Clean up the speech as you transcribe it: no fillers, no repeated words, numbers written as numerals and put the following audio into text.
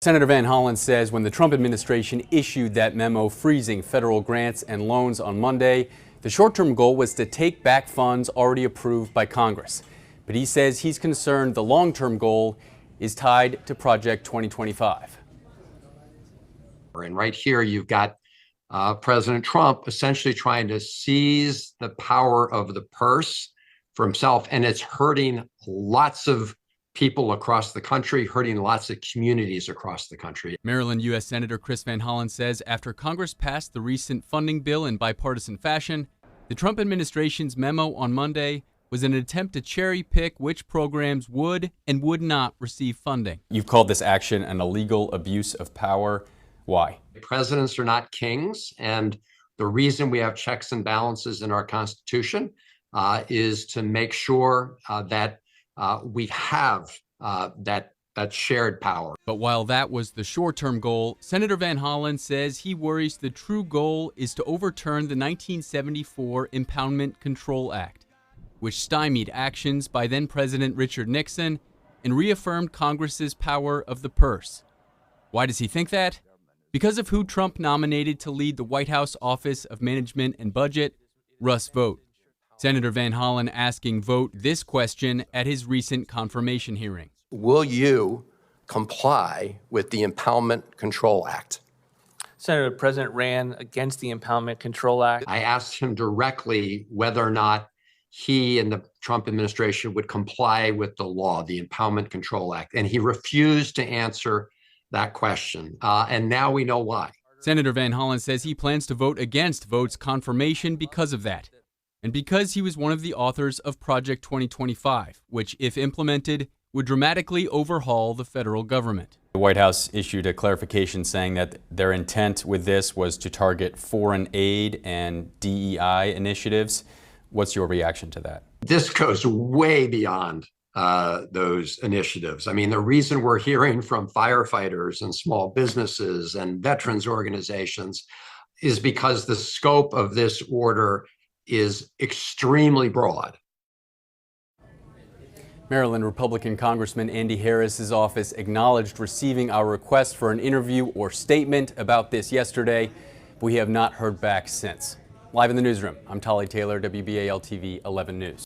Senator Van Hollen says when the Trump administration issued that memo freezing federal grants and loans on Monday, the short-term goal was to take back funds already approved by Congress. But he says he's concerned the long-term goal is tied to Project 2025. And right here, you've got President Trump essentially trying to seize the power of the purse for himself, and it's hurting lots of people across the country, hurting lots of communities across the country. Maryland U.S. Senator Chris Van Hollen says after Congress passed the recent funding bill in bipartisan fashion, the Trump administration's memo on Monday was an attempt to cherry pick which programs would and would not receive funding. You've called this action an illegal abuse of power. Why? Presidents are not kings, and the reason we have checks and balances in our Constitution is to make sure that we have that shared power. But while that was the short-term goal, Senator Van Hollen says he worries the true goal is to overturn the 1974 Impoundment Control Act, which stymied actions by then-President Richard Nixon and reaffirmed Congress's power of the purse. Why does he think that? Because of who Trump nominated to lead the White House Office of Management and Budget, Russ Vought. Senator Van Hollen asking Vought this question at his recent confirmation hearing. Will you comply with the Impoundment Control Act? Senator, the President ran against the Impoundment Control Act. I asked him directly whether or not he and the Trump administration would comply with the law, the Impoundment Control Act, and he refused to answer that question. And now we know why. Senator Van Hollen says he plans to vote against Vaught's confirmation because of that, and because he was one of the authors of Project 2025, which, if implemented, would dramatically overhaul the federal government. The White House issued a clarification saying that their intent with this was to target foreign aid and DEI initiatives. What's your reaction to that? This goes way beyond those initiatives. I mean, the reason we're hearing from firefighters and small businesses and veterans organizations is because the scope of this order is extremely broad. Maryland Republican Congressman Andy Harris's office acknowledged receiving our request for an interview or statement about this yesterday. We have not heard back since. Live in the newsroom, I'm Tolly Taylor, WBAL TV 11 News.